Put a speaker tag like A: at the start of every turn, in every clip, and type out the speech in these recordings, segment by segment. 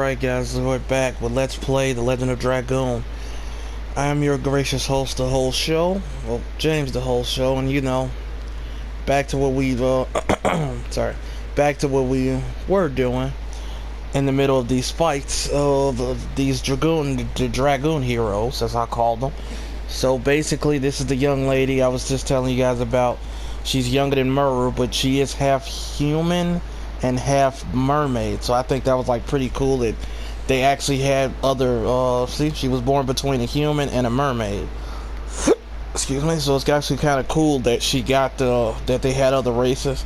A: Alright guys, we're back with Let's Play The Legend of Dragoon. I am your gracious host the whole show. Well, James the whole show, and you know, back to what we back to what we were doing in the middle of these fights of these Dragoon heroes, as I call them. So basically, this is the young lady I was just telling you guys about. She's younger than Muru, but she is half human and half mermaid, so I think that was like pretty cool that they actually had other see, she was born between a human and a mermaid. Excuse me. So it's actually kind of cool that she got that they had other races.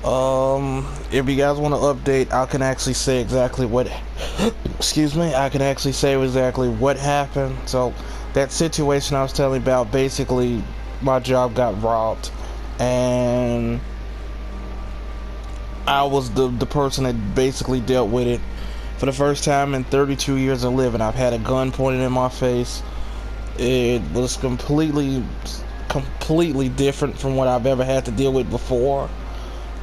A: If you guys want to update, I can actually say exactly what excuse me, I can actually say exactly what happened. So that situation I was telling you about, basically my job got robbed and I was the person that basically dealt with it. For the first time in 32 years of living, I've had a gun pointed in my face. It was completely different from what I've ever had to deal with before.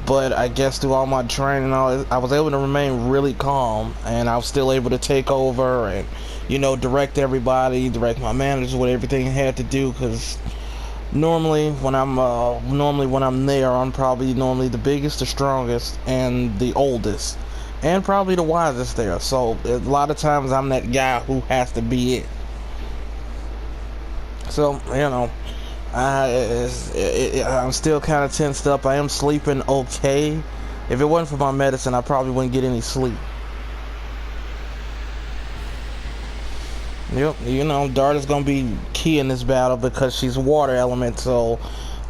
A: But I guess through all my training and all, I was able to remain really calm, and I was still able to take over and, you know, direct everybody, direct my managers, what everything had to do, because normally when I'm there, I'm probably normally the biggest, the strongest, and the oldest, and probably the wisest there. So a lot of times I'm that guy who has to be it. So you know, I'm still kind of tensed up. I am sleeping okay. If it wasn't for my medicine, I probably wouldn't get any sleep. Yep, you know, Dart is gonna be key in this battle because she's water element, so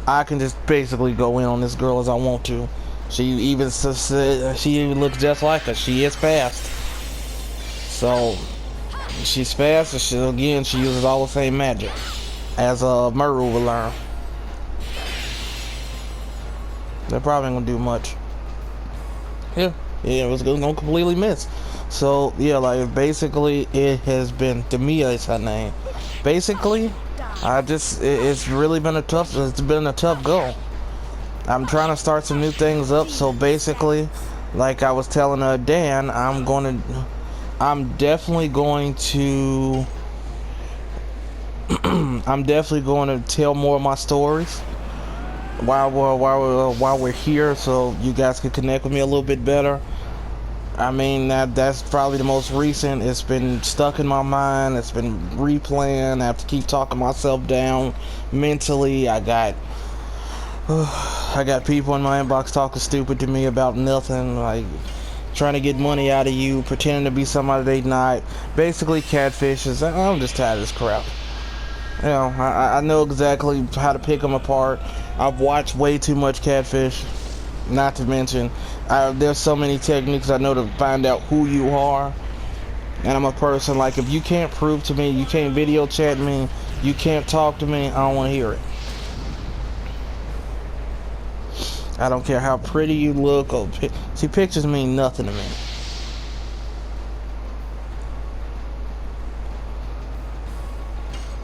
A: I can just basically go in on this girl as I want to. She even looks just like her. She is fast, so she's fast. And she uses all the same magic as Muru will learn. They're probably gonna do much. Yeah, it was gonna completely miss. So yeah, like basically it has been, Demia is her name. Basically, it's really been a tough go. I'm trying to start some new things up, so basically, like I was telling Dan, I'm definitely going to I'm definitely going to tell more of my stories while we're here, so you guys can connect with me a little bit better. I mean, that's probably the most recent. It's been stuck in my mind. It's been replaying. I have to keep talking myself down mentally. I got people in my inbox talking stupid to me about nothing, like trying to get money out of you, pretending to be somebody they not. Basically catfishes. I'm just tired of this crap. You know, I know exactly how to pick them apart. I've watched way too much catfish. Not to mention, there's so many techniques I know to find out who you are. And I'm a person, like, if you can't prove to me, you can't video chat me, you can't talk to me, I don't want to hear it. I don't care how pretty you look, or see, pictures mean nothing to me.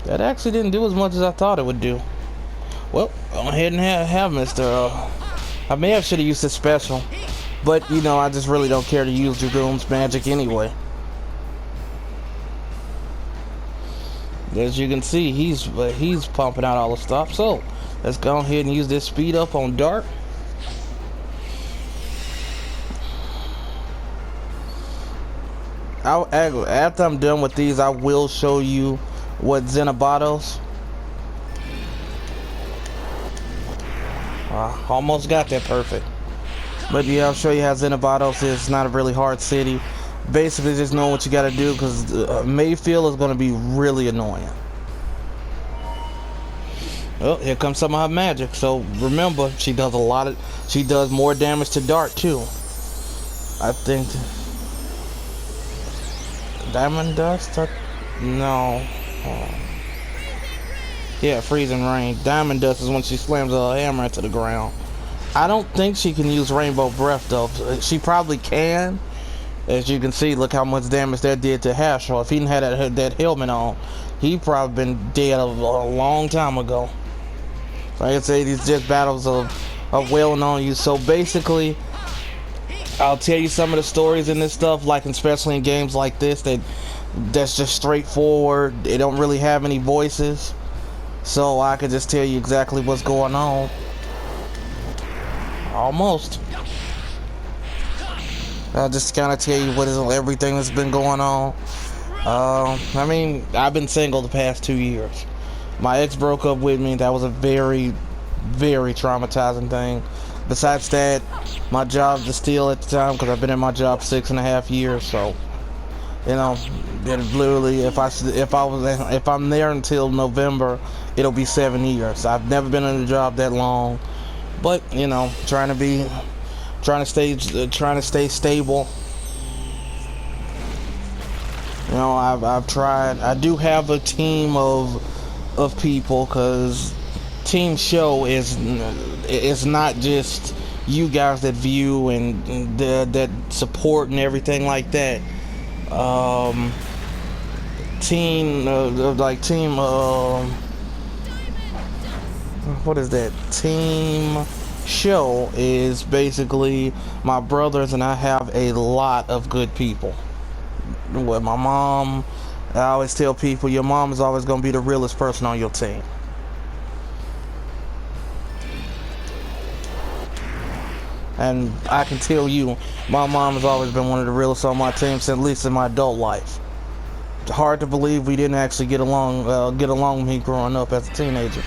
A: That actually didn't do as much as I thought it would do. Well, go ahead and have Mr. I may have should have used this special, but you know, I just really don't care to use Dragoon's magic anyway. As you can see, he's pumping out all the stuff. So let's go ahead and use this speed up on Dart. After I'm done with these, I will show you what Xenobatos. Almost got that perfect. But yeah, I'll show you how Xenobatos is. It's not a really hard city. Basically, just know what you gotta do, because Mayfield is gonna be really annoying. Oh, here comes some of her magic. So remember, she does more damage to Dart too. I think. Diamond Dust? No. Yeah, freezing rain. Diamond Dust is when she slams her hammer into the ground. I don't think she can use Rainbow Breath though. She probably can. As you can see, look how much damage that did to Hashor. If he didn't have that helmet on, he'd probably been dead a long time ago. Like I say, these just battles of wailing on you. So basically, I'll tell you some of the stories in this stuff, like especially in games like this, that's just straightforward. They don't really have any voices, so I could just tell you exactly what's going on. Almost. I'll just kind of tell you what is everything that's been going on. I mean, I've been single the past 2 years. My ex broke up with me. That was a very, very traumatizing thing. Besides that, my job was still at the time, because I've been in my job 6.5 years. So, you know, it literally, if I'm there until November, it'll be 7 years. I've never been in a job that long, but you know, trying to stay stable. You know, I've tried. I do have a team of people, because team show is not just you guys that view and that support and everything like that. What is that? Team show is basically my brothers, and I have a lot of good people. With my mom, I always tell people your mom is always going to be the realest person on your team. And I can tell you, my mom has always been one of the realest on my team, since at least in my adult life. It's hard to believe we didn't actually get along with me growing up as a teenager.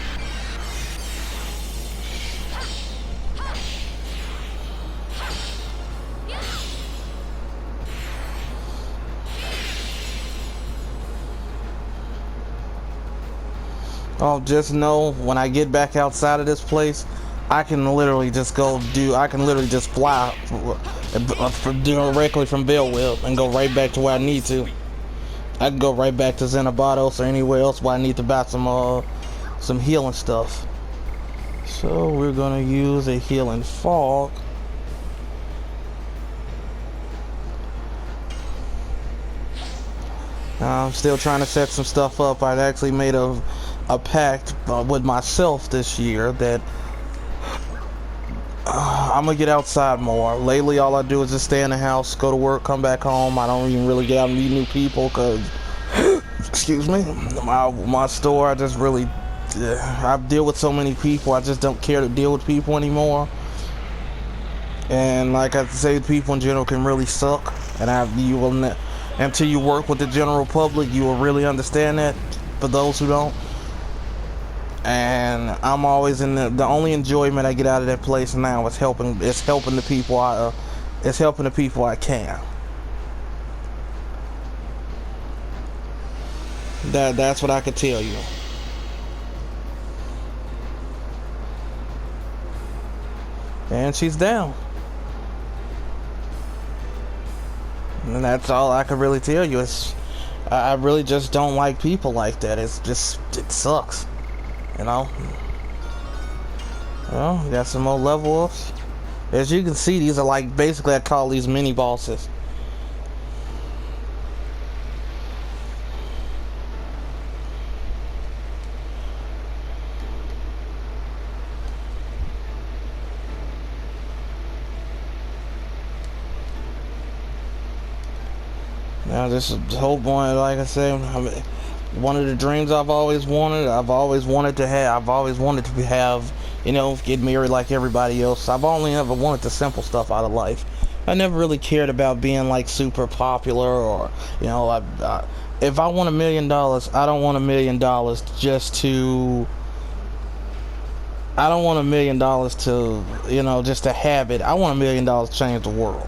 A: Oh, just know, when I get back outside of this place, I can literally just fly directly from Belleville and go right back to where I need to. I can go right back to Zenobados or anywhere else where I need to buy some healing stuff. So we're gonna use a healing fog. I'm still trying to set some stuff up. I'd actually made a pact with myself this year that I'm gonna get outside more. Lately, all I do is just stay in the house, go to work, come back home. I don't even really get out and meet new people, because, excuse me, my store, I just really, I deal with so many people. I just don't care to deal with people anymore. And like I say, people in general can really suck. And until you work with the general public, you will really understand that. For those who don't. And I'm always in the only enjoyment I get out of that place now is helping the people I can. That's what I could tell you. And she's down. And that's all I could really tell you. I really just don't like people like that. It sucks. You know? Well, got some more level ups. As you can see, these are like, basically I call these mini bosses. Now this is the whole point, like I said, one of the dreams I've always wanted to have, you know, get married like everybody else. I've only ever wanted the simple stuff out of life. I never really cared about being like super popular, or, you know, if I want $1 million, I don't want $1 million I don't want $1 million to, you know, just to have it. I want $1 million to change the world.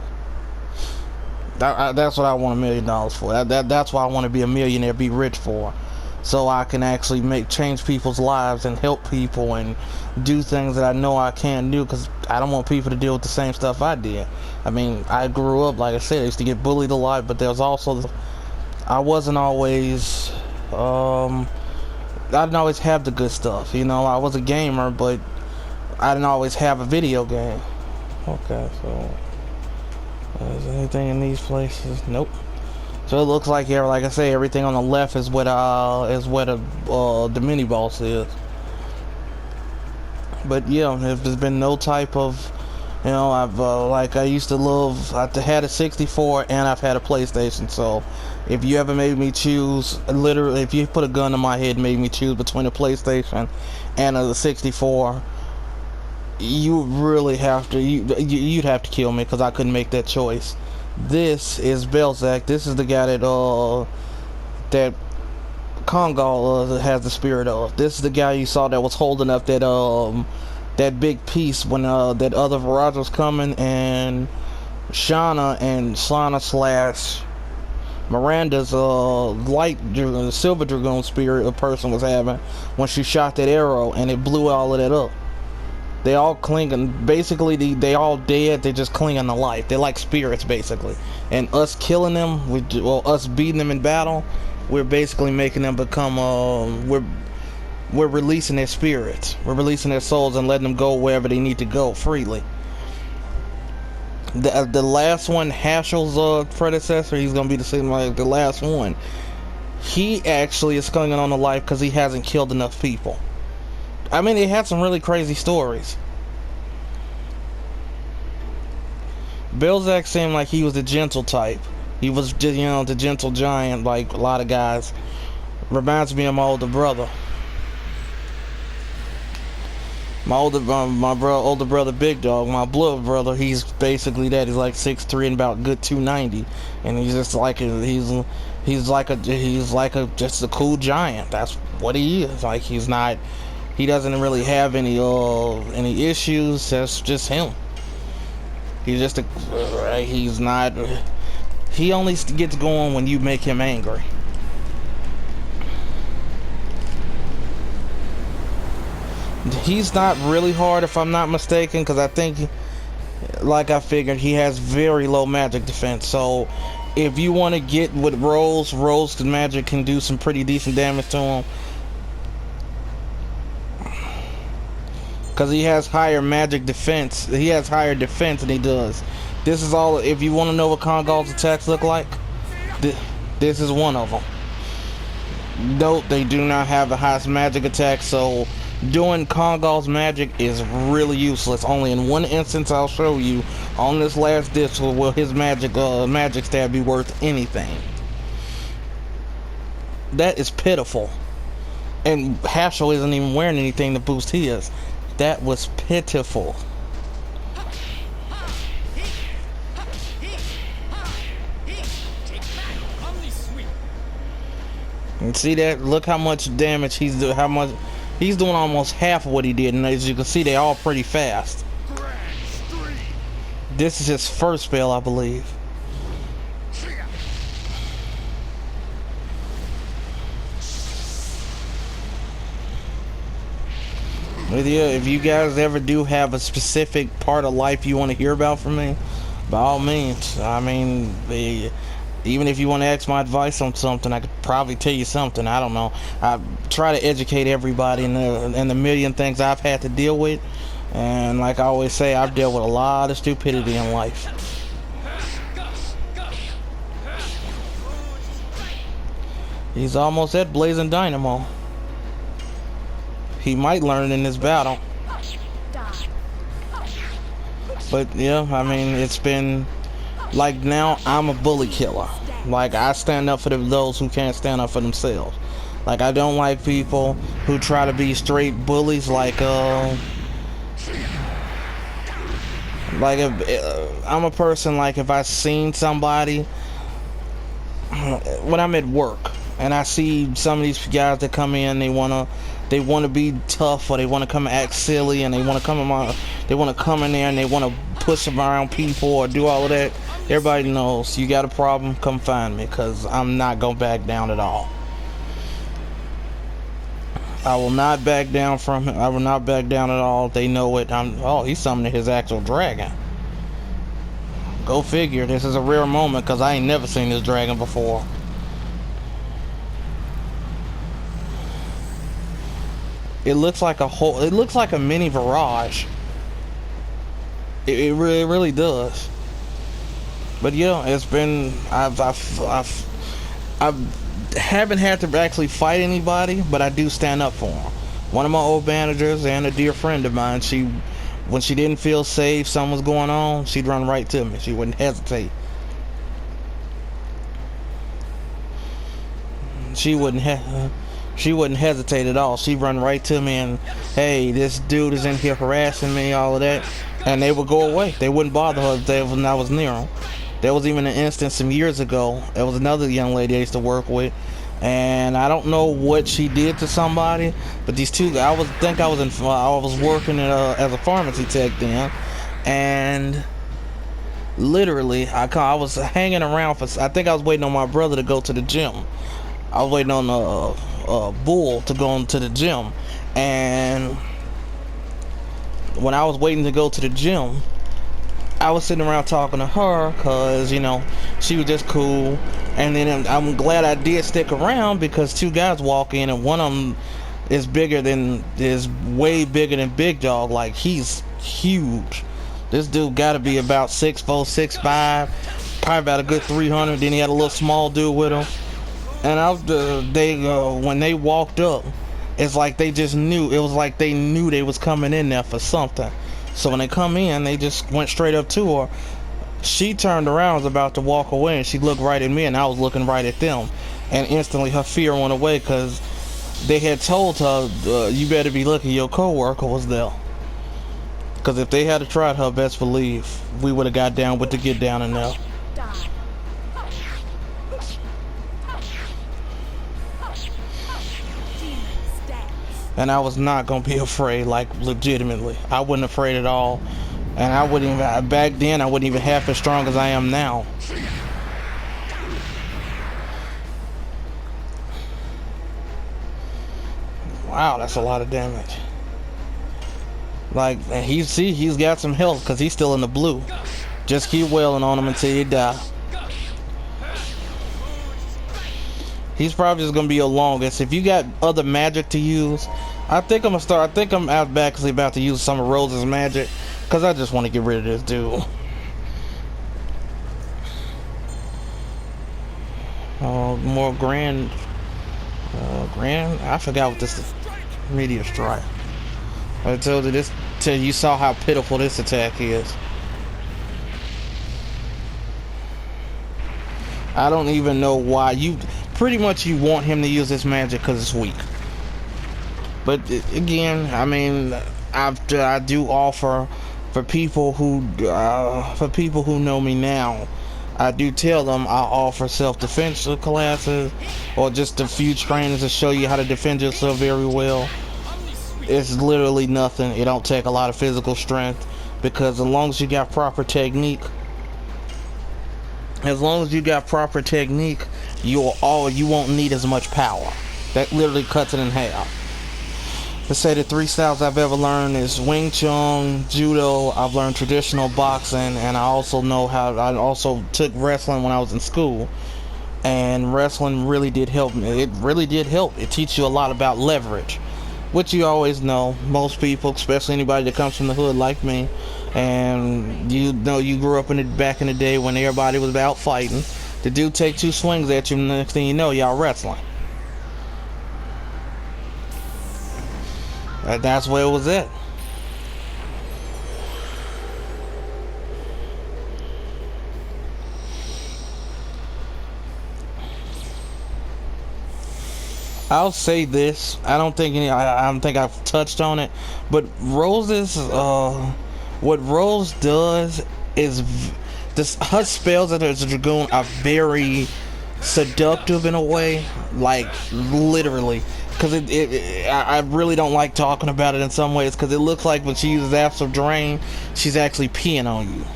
A: That's what I want $1 million for. That's why I want to be a millionaire, be rich for, so I can actually change people's lives and help people and do things that I know I can't do, because I don't want people to deal with the same stuff I did. I mean, I grew up, like I said, I used to get bullied a lot, but there was also, I wasn't always, I didn't always have the good stuff. You know, I was a gamer, but I didn't always have a video game. Okay, so is there anything in these places? Nope. So it looks like here, like I say, everything on the left is where the mini boss is. But yeah, if there's been no type of You know, I've like I used to love. I had a 64 and I've had a PlayStation. So, if you ever made me choose, literally, if you put a gun in my head and made me choose between a PlayStation and a 64, you would really have to. You'd have to kill me because I couldn't make that choice. This is Belzec. This is the guy that Kongal has the spirit of. This is the guy you saw that was holding up that big piece when that other Virage was coming, and Shauna slash Miranda's Silver Dragoon spirit a person was having when she shot that arrow and it blew all of that up. They all clinging, basically they all dead, they just clinging to life. They're like spirits basically. And us killing them, us beating them in battle, we're basically making them become we're releasing their spirits. We're releasing their souls and letting them go wherever they need to go freely. The last one, Hashel's predecessor, he's gonna be the same like the last one. He actually is clinging on to life because he hasn't killed enough people. I mean, it had some really crazy stories. Belzec seemed like he was the gentle type. He was just, the gentle giant like a lot of guys. Reminds me of my older brother. My older brother Big Dog, my blood brother, he's basically that. He's like 6'3" and about good 290, and he's just like he's just a cool giant. That's what he is. Like he doesn't really have any issues. That's just him. He's just he only gets going when you make him angry. He's not really hard if I'm not mistaken, because I think, like I figured, he has very low magic defense. So if you want to get with Rose magic can do some pretty decent damage to him, because he has higher magic defense. He has higher defense than he does. This is all. If you want to know what Kongal's attacks look like, this is one of them. Note they do not have the highest magic attack, so doing Kongal's magic is really useless. Only in one instance I'll show you on this last disc will his magic stab be worth anything. That is pitiful. And Hashel isn't even wearing anything to boost his. That was pitiful. And see that? Look how much damage he's doing. He's doing almost half of what he did, and as you can see, they're all pretty fast. This is his first spell, I believe. But yeah, if you guys ever do have a specific part of life you want to hear about from me, by all means. I mean, even if you want to ask my advice on something, I could probably tell you something. I don't know. I try to educate everybody in the million things I've had to deal with. And like I always say, I've dealt with a lot of stupidity in life. He's almost at Blazing Dynamo. He might learn in this battle. But yeah, I mean, it's been... Like now, I'm a bully killer. Like I stand up for those who can't stand up for themselves. Like I don't like people who try to be straight bullies. Like if I'm a person, like if I seen somebody when I'm at work and I see some of these guys that come in, they wanna be tough, or they wanna come and act silly, and they wanna come in there and they wanna push around people or do all of that. Everybody knows, you got a problem, come find me, because I'm not going to back down at all. I will not back down from him. I will not back down at all. They know it. He's summoning his actual dragon. Go figure. This is a rare moment, because I ain't never seen this dragon before. It looks like a mini Virage. It really does. But yeah, it's been I haven't had to actually fight anybody, but I do stand up for them. One of my old managers and a dear friend of mine, she when she didn't feel safe, something was going on, she'd run right to me. She wouldn't hesitate. She wouldn't hesitate at all. She'd run right to me and, hey, this dude is in here harassing me, all of that. And they would go away. They wouldn't bother her when I was near them. There was even an instance some years ago. There was another young lady I used to work with, and I don't know what she did to somebody, but these two, I was working as a pharmacy tech then, and literally I was hanging around for, I think I was waiting on my brother to go to the gym. I was waiting on a bull to go into the gym, and when I was waiting to go to the gym, I was sitting around talking to her because, you know, she was just cool. And then I'm glad I did stick around because two guys walk in and one of them is way bigger than Big Dog. Like, he's huge. This dude got to be about 6'4", 6'5", probably about a good 300. Then he had a little small dude with him. And when they walked up, it's like they just knew. It was like they knew they was coming in there for something. So when they come in, they just went straight up to her. She turned around, was about to walk away, and she looked right at me, and I was looking right at them. And instantly her fear went away because they had told her, you better be lucky your co-worker was there. Because if they had tried her, best believe, we would have got down with the get down in there. And I was not going to be afraid, like, legitimately. I wasn't afraid at all. And I wouldn't even, back then, I wasn't even half as strong as I am now. Wow, that's a lot of damage. Like, and he's got some health because he's still in the blue. Just keep wailing on him until you die. He's probably just gonna be your longest. If you got other magic to use, I think I'm out back because about to use some of Rose's magic because I just want to get rid of this dude. More grand. I forgot what this is. Meteor strike. I told you this till you saw how pitiful this attack is. I don't even know why you. Pretty much you want him to use this magic because it's weak. But again, I mean, I do offer for people who know me now. I do tell them I offer self-defense classes or just a few trainings to show you how to defend yourself very well. It's literally nothing. It don't take a lot of physical strength because as long as you got proper technique. As long as you got proper technique, you won't need as much power. That literally cuts it in half. To say the 3 styles I've ever learned is Wing Chun, Judo. I've learned traditional boxing, and I also took wrestling when I was in school. And wrestling really did help me. It really did help. It teaches you a lot about leverage, which you always know. Most people, especially anybody that comes from the hood like me, and you know you grew up back in the day when everybody was out fighting. The dude take 2 swings at you, and the next thing you know, y'all wrestling. That's where it was at. I'll say this. I don't think I've touched on it, but what Rose does is her spells as a dragoon are very seductive in a way, like literally. Because I really don't like talking about it in some ways, because it looks like when she uses Astral Drain, she's actually peeing on you.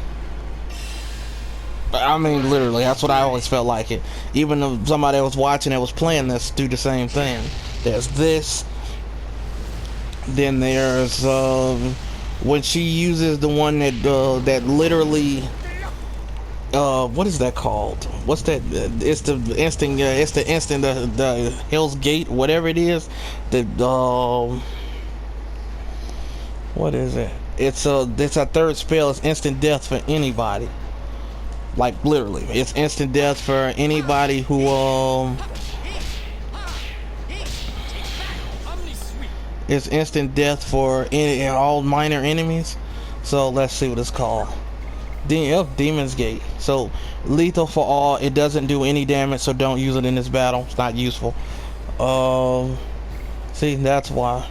A: I mean, literally, that's what I always felt like it. Even if somebody that was watching that was playing this do the same thing. There's this. Then there's when she uses the one that literally what is that called? What's that? It's the instant. The Hell's Gate, whatever it is. What is it? It's a third spell. It's instant death for anybody. Like literally, it's instant death for anybody who it's instant death for all minor enemies. So let's see what it's called. Demon's Gate. So lethal for all. It doesn't do any damage, so don't use it in this battle. It's not useful. See, that's why.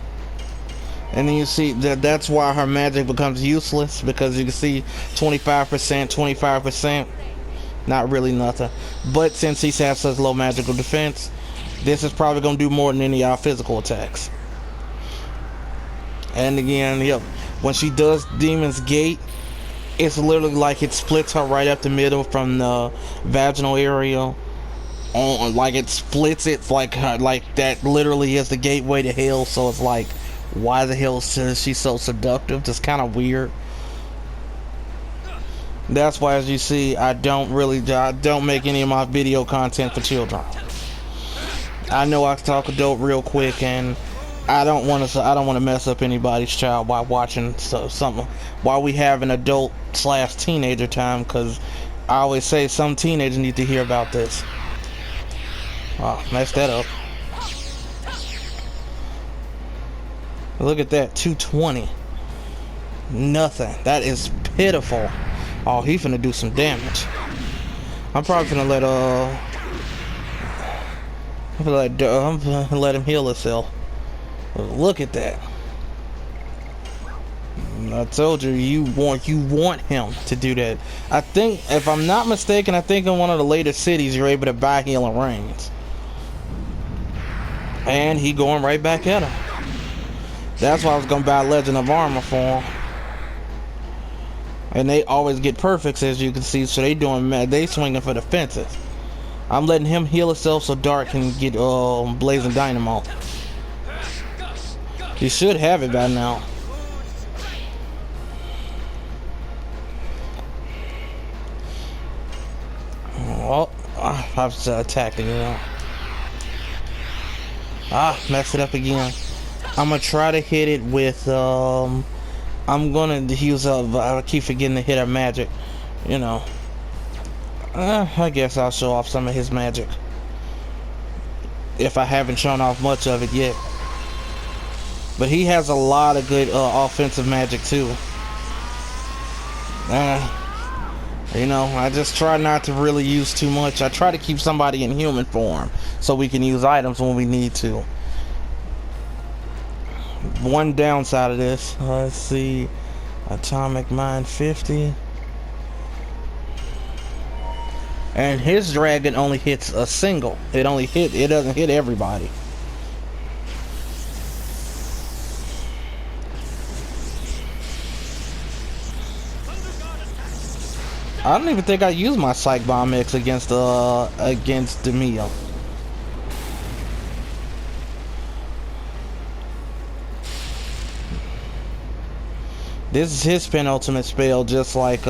A: And then you see that's why her magic becomes useless, because you can see 25%, 25%. Not really nothing. But since he has such low magical defense, this is probably going to do more than any of our physical attacks. And again, yep, when she does Demon's Gate, it's literally like it splits her right up the middle from the vaginal area. Like it splits it like that literally is the gateway to hell. So it's like, why the hell is she so seductive? Just kind of weird. That's why, as you see, I don't make any of my video content for children. I know I talk adult real quick, and I don't want to mess up anybody's child while watching something while we have an adult/teenager time, because I always say some teenagers need to hear about this. Oh, messed that up. Look at that, 220. Nothing. That is pitiful. Oh, he finna do some damage. I'm probably finna let him heal himself. Look at that. I told you, you want him to do that. I think, if I'm not mistaken, I think in one of the later cities you're able to buy healing rings. And he going right back at him. That's why I was gonna buy Legend of Armor for him. And they always get perfects, as you can see, so they swinging for the fences. I'm letting him heal himself so Dark can get Blazing Dynamo. He should have it by now. Oh, I've attacked again. Messed it up again. I'm gonna try to hit it with I'm gonna use I keep forgetting to hit her magic, you know. I guess I'll show off some of his magic, if I haven't shown off much of it yet. But he has a lot of good offensive magic too. You know, I just try not to really use too much. I try to keep somebody in human form so we can use items when we need to. One downside of this, let's see, Atomic Mind 50. And his dragon only hits a single. It doesn't hit everybody. I don't even think I used my Psych Bomb X against Demio. This is his penultimate spell, just like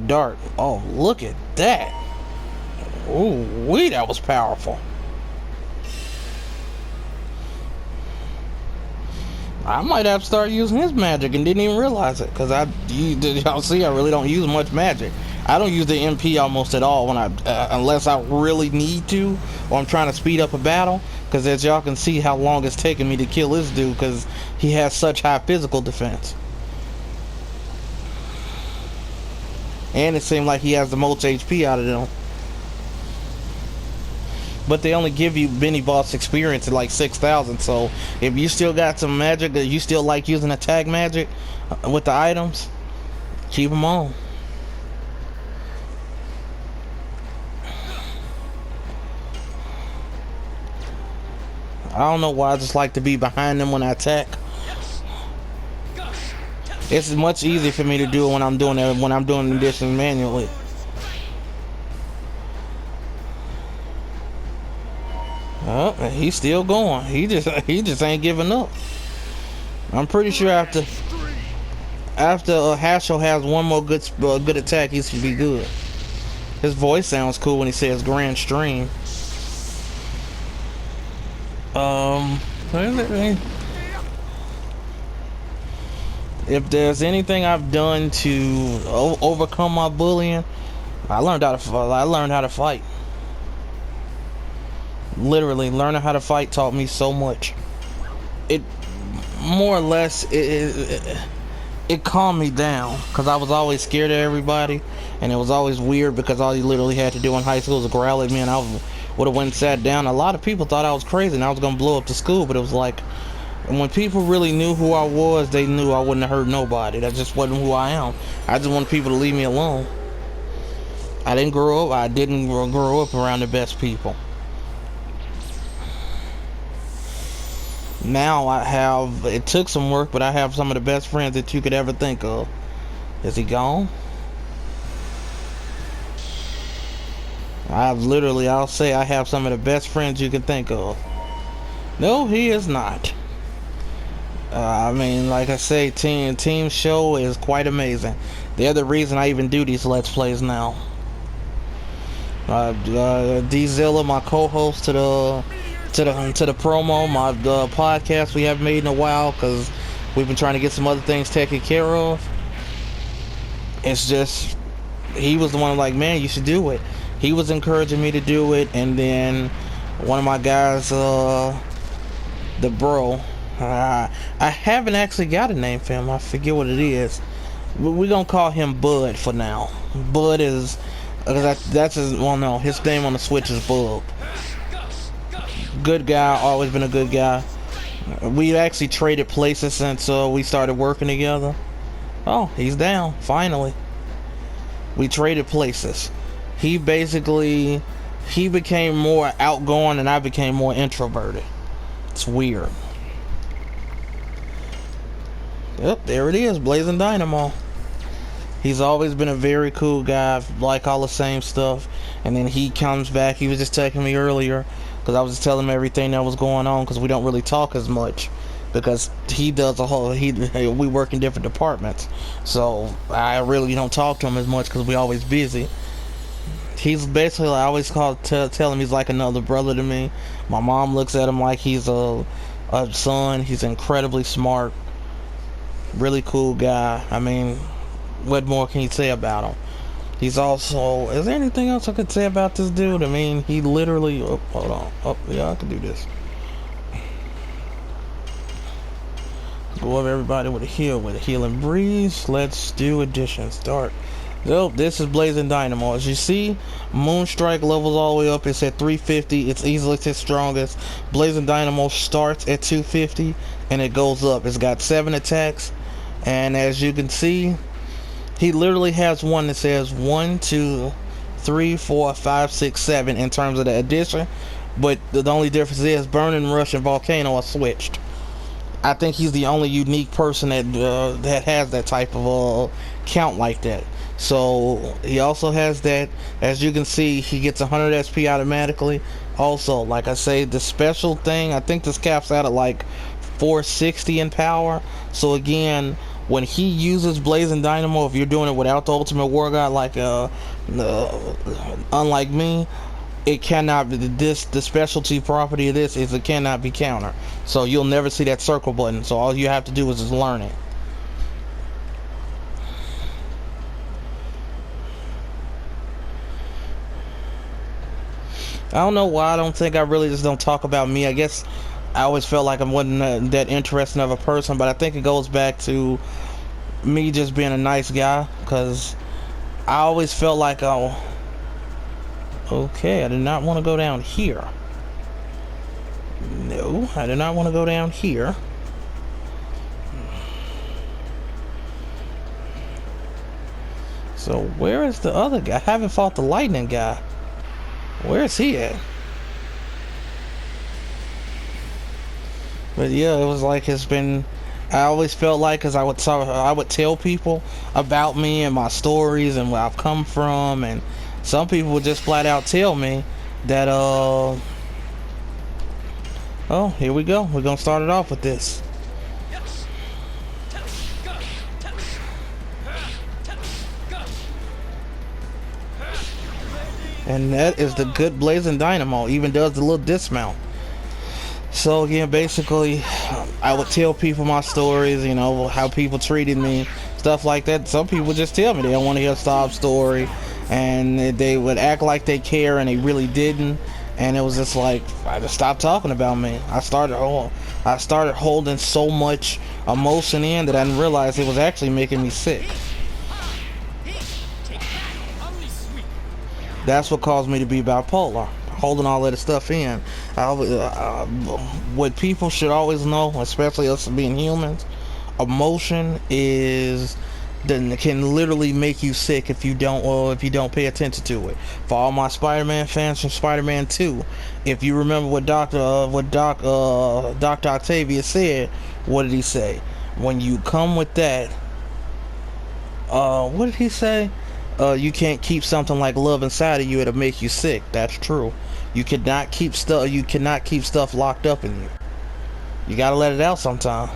A: Dark. Oh, look at that! Ooh, that was powerful. I might have to start using his magic and didn't even realize it, because y'all see, I really don't use much magic. I don't use the MP almost at all when unless I really need to, or I'm trying to speed up a battle. Because as y'all can see how long it's taking me to kill this dude, because he has such high physical defense. And it seems like he has the most HP out of them. But they only give you mini boss experience at like 6,000. So if you still got some magic that you still like using attack magic with the items, keep them on. I don't know why I just like to be behind them when I attack. It's much easier for me to do it when I'm doing this manually. Oh, he's still going. He just ain't giving up. I'm pretty sure after Hashel has one more good attack, he should be good. His voice sounds cool when he says Grand Stream. If there's anything I've done to overcome my bullying, I learned how to fight. Literally, learning how to fight taught me so much. more or less it calmed me down because I was always scared of everybody, and it was always weird because all you literally had to do in high school was growl at me, and I would have went and sat down. A lot of people thought I was crazy and I was gonna blow up the school, but it was like when people really knew who I was, they knew I wouldn't have hurt nobody. That just wasn't who I am. I just want people to leave me alone. I didn't grow up around the best people. Now it took some work, but I have some of the best friends that you could ever think of. Is he gone? I'll say I have some of the best friends you can think of. No, he is not. I mean, like I say, team show is quite amazing. They're the reason I even do these Let's Plays now. D-Zilla, my co-host to the promo, my podcast we haven't made in a while because we've been trying to get some other things taken care of. It's just, he was the one like, man, you should do it. He was encouraging me to do it, and then one of my guys, the bro, I haven't actually got a name for him. I forget what it is. We're gonna call him Bud for now. Bud is, that's his, well no, his name on the Switch is Bub. Good guy, always been a good guy. We actually traded places since we started working together. Oh, he's down, finally. We traded places. He became more outgoing and I became more introverted. It's weird. Yep, there it is, Blazing Dynamo. He's always been a very cool guy, like all the same stuff. And then he comes back. He was just texting me earlier because I was just telling him everything that was going on because we don't really talk as much because he does we work in different departments. So I really don't talk to him as much because we always busy. He's basically, I always tell him he's like another brother to me. My mom looks at him like he's a son. He's incredibly smart. Really cool guy. I mean, what more can you say about him? He's also, is there anything else I could say about this dude? I mean, he literally, oh, hold on. Oh, yeah, I can do this. Go over everybody with a healing breeze. Let's do addition. Start. Nope, this is Blazing Dynamo. As you see, Moonstrike levels all the way up. It's at 350. It's easily its strongest. Blazing Dynamo starts at 250 and it goes up. It's got 7 attacks, and as you can see, he literally has one that says 1, 2, 3, 4, 5, 6, 7 in terms of the addition, but the only difference is Burning Rush and Volcano are switched. I think he's the only unique person that has that type of count like that. So he also has that. As you can see, he gets 100 SP automatically. Also, like I say, the special thing, I think this caps out at like 460 in power. So again, when he uses Blazing Dynamo, if you're doing it without the Ultimate War God, like unlike me, it cannot be the specialty property of this is it cannot be countered. So you'll never see that circle button. So all you have to do is just learn it. I don't know why I don't think I really just don't talk about me. I guess I always felt like I wasn't that interesting of a person, but I think it goes back to me just being a nice guy, because I always felt like, oh, okay, I did not want to go down here. No, I did not want to go down here. So where is the other guy? I haven't fought the lightning guy. Where is he at? But yeah, it was like it's been. I always felt like, cause I would tell people about me and my stories and where I've come from, and some people would just flat out tell me that oh, here we go. We're gonna start it off with this. And that is the good Blazing Dynamo. Even does the little dismount. So again, basically, I would tell people my stories, you know, how people treated me, stuff like that. Some people just tell me they don't want to hear a sob story, and they would act like they care, and they really didn't. and it was just like I just stopped talking about me. I started holding so much emotion in that I didn't realize it was actually making me sick. That's what caused me to be bipolar, holding all of the stuff in. What people should always know, especially us being humans, emotion can literally make you sick if you don't pay attention to it. For all my Spider-Man fans from Spider-Man 2, if you remember what Dr. Octavius said, what did he say? When you come with that, what did he say? You can't keep something like love inside of you; it'll make you sick. That's true. You cannot keep stuff. You cannot keep stuff locked up in you. You gotta let it out sometime.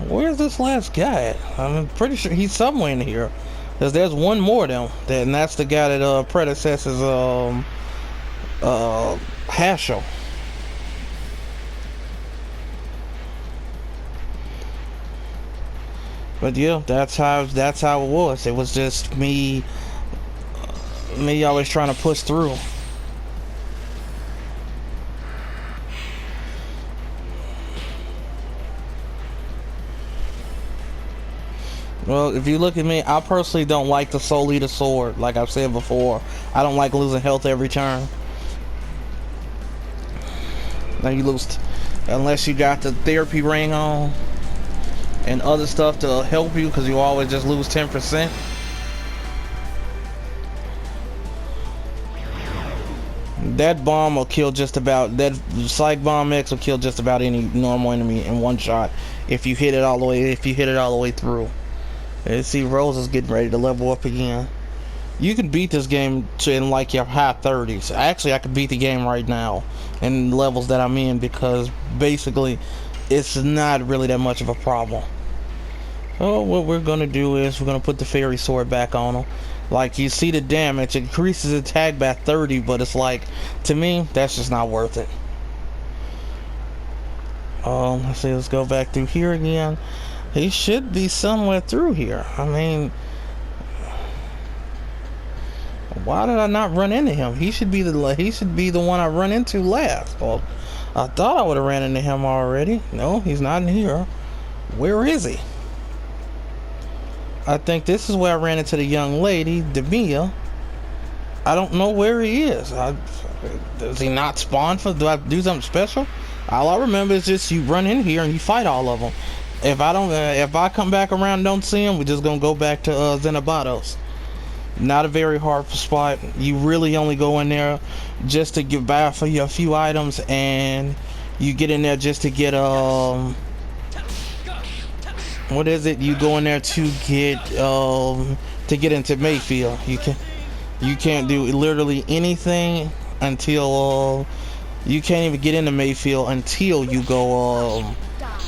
A: Where's this last guy at? I'm pretty sure he's somewhere in here, because there's one more of them, and that's the guy that predecessors Hashel. But yeah, that's how it was. It was just me always trying to push through. Well, if you look at me, I personally don't like the Soul Eater sword. Like I've said before, I don't like losing health every turn. Now you lose, unless you got the therapy ring on and other stuff to help you, because you always just lose 10%. That bomb will kill just about, that Psych Bomb X will kill just about any normal enemy in one shot if you hit it all the way through. And see, Rose is getting ready to level up again. You can beat this game in like your high 30s. Actually, I could beat the game right now in the levels that I'm in, because basically it's not really that much of a problem. So what we're gonna do is we're gonna put the fairy sword back on him. Like, you see the damage, it increases attack by 30, but it's like, to me, that's just not worth it. Let's see, let's go back through here again. He should be somewhere through here. I mean, why did I not run into him? He should be the one I run into last. Well, I thought I would have ran into him already. No, he's not in here. Where is he? I think this is where I ran into the young lady, Demia. I don't know where he is. Does he not spawn do I do something special? All I remember is just you run in here and you fight all of them. If I come back around and don't see him, we're just gonna go back to Xenobados. Not a very hard spot. You really only go in there just to get by for your few items, and you get in there just to get what is it? You go in there to get into Mayfield. You can't do literally anything until you can't even get into Mayfield until you go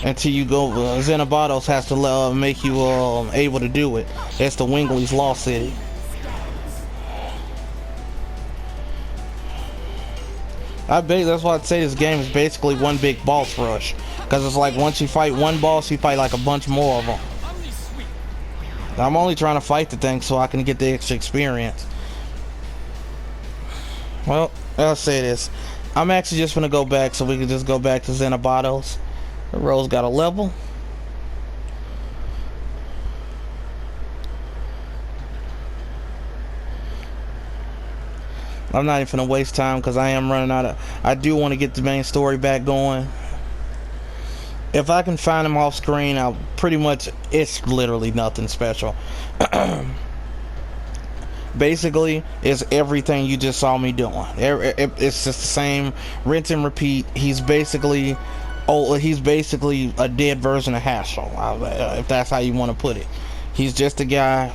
A: Xenobados has to make you able to do it. It's the Wingley's Lost City. That's why I'd say this game is basically one big boss rush, because it's like once you fight one boss, you fight like a bunch more of them. I'm only trying to fight the thing so I can get the extra experience. Well, I'll say this. I'm actually just gonna go back so we can just go back to Xenobados. The Rose got a level. I'm not even gonna waste time because I am running out of. I do want to get the main story back going. If I can find him off screen, I'll pretty much. It's literally nothing special. Basically, it's everything you just saw me doing. It's just the same rinse and repeat. He's basically a dead version of Hashel, if that's how you want to put it. He's just a guy.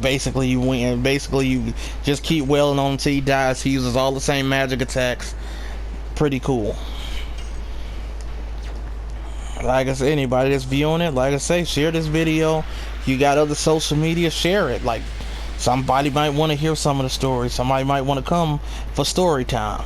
A: Basically, you win. Basically, you just keep wailing on him until he dies. He uses all the same magic attacks. Pretty cool. Like I said, anybody that's viewing it, like I say, share this video. You got other social media, share it. Like, somebody might want to hear some of the stories. Somebody might want to come for story time.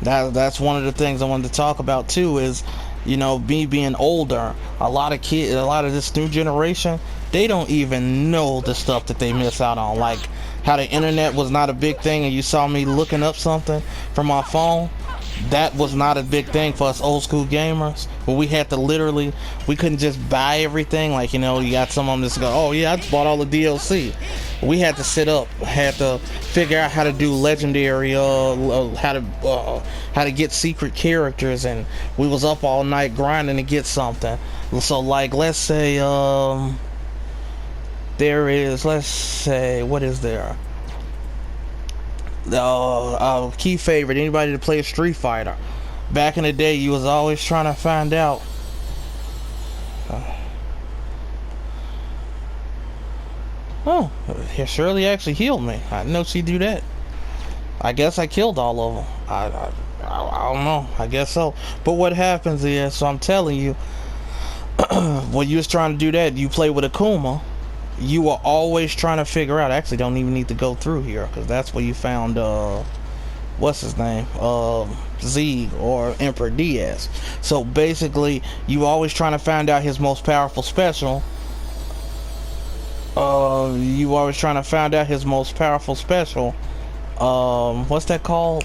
A: That's one of the things I wanted to talk about too, is, you know, me being older. A lot of this new generation, They don't even know the stuff that they miss out on. Like how the internet was not a big thing and you saw me looking up something from my phone. That was not a big thing for us old school gamers. But we had to literally, we couldn't just buy everything. Like, you know, you got some of them just go, oh yeah, I just bought all the DLC. We had to sit up, had to figure out how to do legendary, how to get secret characters, and we was up all night grinding to get something. So like, let's say, there is, let's say, what is there? Key favorite, anybody that plays Street Fighter. Back in the day, you was always trying to find out. Oh, Shirley actually healed me. I didn't know she'd do that. I guess I killed all of them. I don't know. I guess so. But what happens is, so I'm telling you, when you was trying to do that, you play with Akuma. You were always trying to figure out. Actually, don't even need to go through here because that's where you found what's his name, Z or Emperor Diaz. So basically, you always trying to find out his most powerful special. You always trying to find out his most powerful special. What's that called?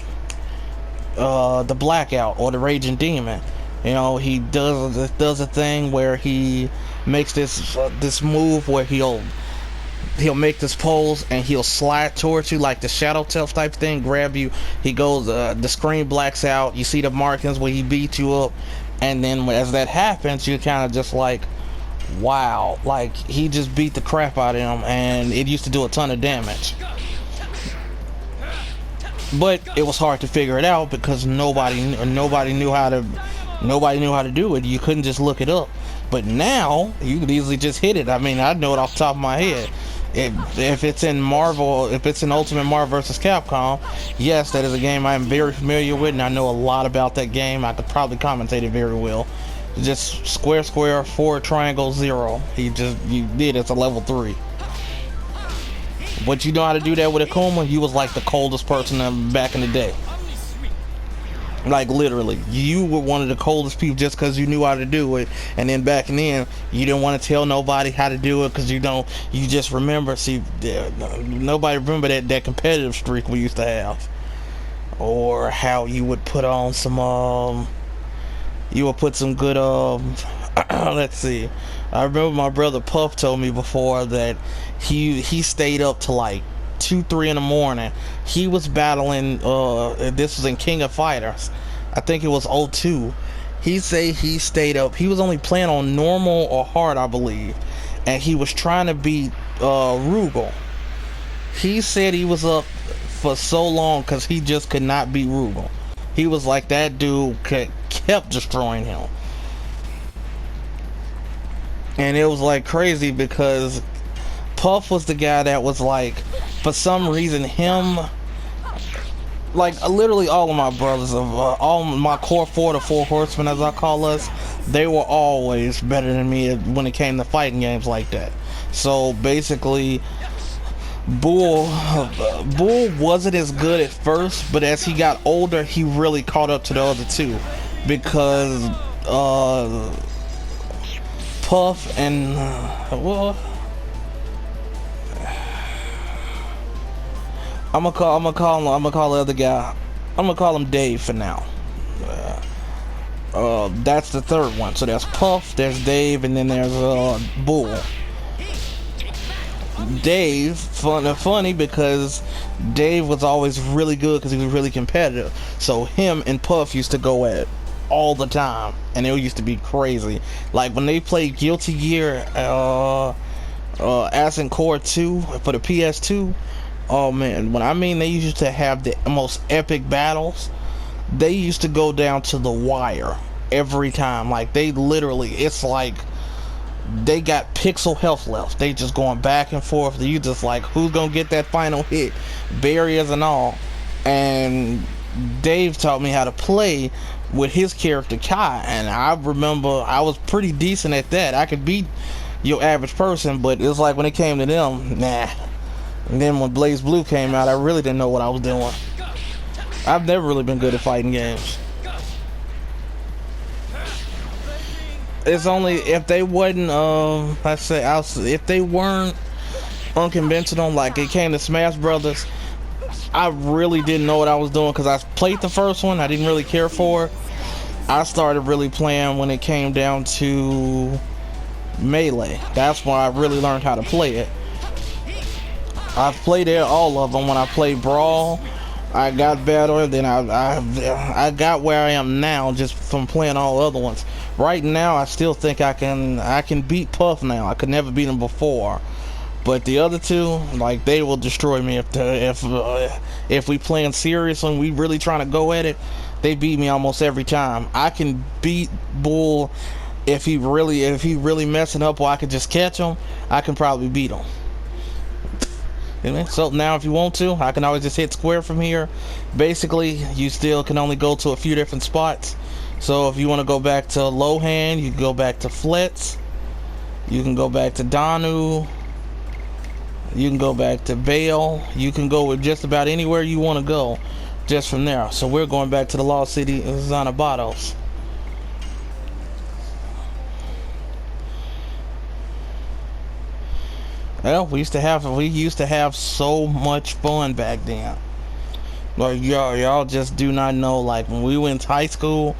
A: The Blackout or the Raging Demon. You know, he does a thing where he makes this move where he'll make this pose and he'll slide towards you like the Shadow Self type thing, grab you. He goes, the screen blacks out. You see the markings where he beats you up, and then as that happens, you kind of just like, wow, like he just beat the crap out of him, and it used to do a ton of damage. But it was hard to figure it out because nobody knew how to do it. You couldn't just look it up. But now you could easily just hit it. I mean, I know it off the top of my head. If it's in Marvel, if it's in Ultimate Marvel vs. Capcom, yes, that is a game I am very familiar with, and I know a lot about that game. I could probably commentate it very well. Just square, forward, triangle, 0. You did. It's a level 3. But you know how to do that with Akuma? You was like the coldest person back in the day. Like literally, you were one of the coldest people just because you knew how to do it. And then back then, you didn't want to tell nobody how to do it because you just remember. See, nobody remember that competitive streak we used to have, or how you would put on some you would put some good let's see. I remember my brother Puff told me before that he stayed up to like 2-3 in the morning. He was battling, this was in King of Fighters, I think it was 02. He said he stayed up, he was only playing on normal or hard, I believe, and he was trying to beat Rugal. He said he was up for so long because he just could not beat Rugal. He was like, that dude kept destroying him, and it was like crazy because Puff was the guy that was like, for some reason, him, like literally all of my brothers, all my core 4, the 4 horsemen as I call us, they were always better than me when it came to fighting games like that. So basically, Bull wasn't as good at first, but as he got older, he really caught up to the other two, because Puff and I'm gonna call the other guy. I'm gonna call him Dave for now. That's the third one. So there's Puff, there's Dave, and then there's Bull. Dave, funny because Dave was always really good because he was really competitive. So him and Puff used to go at it all the time, and it used to be crazy. Like when they played Guilty Gear, Ascent Core 2 for the PS2. Oh man, when I mean they used to have the most epic battles, they used to go down to the wire every time. Like they literally, it's like they got pixel health left. They just going back and forth. You just like, who's gonna get that final hit, barriers and all. And Dave taught me how to play with his character Kai, and I remember I was pretty decent at that. I could beat your average person, but it was like when it came to them, nah. And then when Blaze Blue came out, I really didn't know what I was doing. I've never really been good at fighting games. It's only if they wasn't if they weren't unconventional, like it came to Smash Brothers, I really didn't know what I was doing because I played the first one, I didn't really care for it. I started really playing when it came down to Melee. That's when I really learned how to play it. I've played all of them. When I played Brawl, I got better. Then I got where I am now just from playing all the other ones. Right now, I still think I can beat Puff now. I could never beat him before, but the other two, like, they will destroy me if we playing serious and we really trying to go at it. They beat me almost every time. I can beat Bull if he really messing up, or I could just catch him. I can probably beat him. So now if you want to, I can always just hit square from here. Basically, you still can only go to a few different spots. So if you want to go back to Lohan, you can go back to Flitz. You can go back to Danu. You can go back to Bale. You can go with just about anywhere you want to go just from there. So we're going back to the Lost City of Xanabatos. Well, we used to have so much fun back then. Like, y'all just do not know. Like, when we went to high school,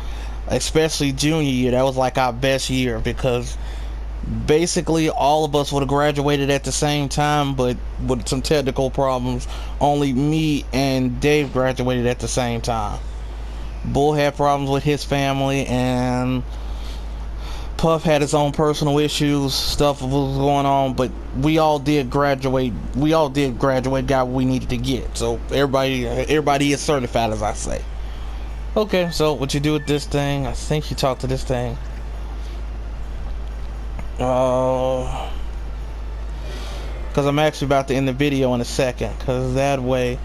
A: especially junior year, that was like our best year, because basically all of us would have graduated at the same time, but with some technical problems, only me and Dave graduated at the same time. Bull had problems with his family, and Puff had his own personal issues, stuff was going on, but we all did graduate. Got what we needed to get. So everybody is certified, as I say. Okay, so what you do with this thing? I think you talk to this thing. Because I'm actually about to end the video in a second. Because that way,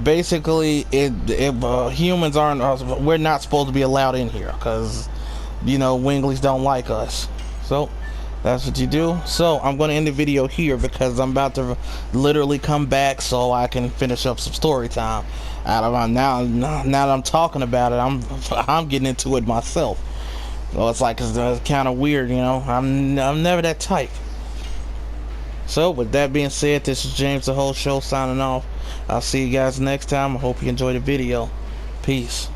A: basically, humans aren't. We're not supposed to be allowed in here. Because, you know, Winglies don't like us. So that's what you do. So I'm going to end the video here because I'm about to literally come back so I can finish up some story time. Now that I'm talking about it, I'm getting into it myself. So it's like, it's kind of weird, you know. I'm never that type. So with that being said, this is James the Whole Show signing off. I'll see you guys next time. I hope you enjoyed the video. Peace.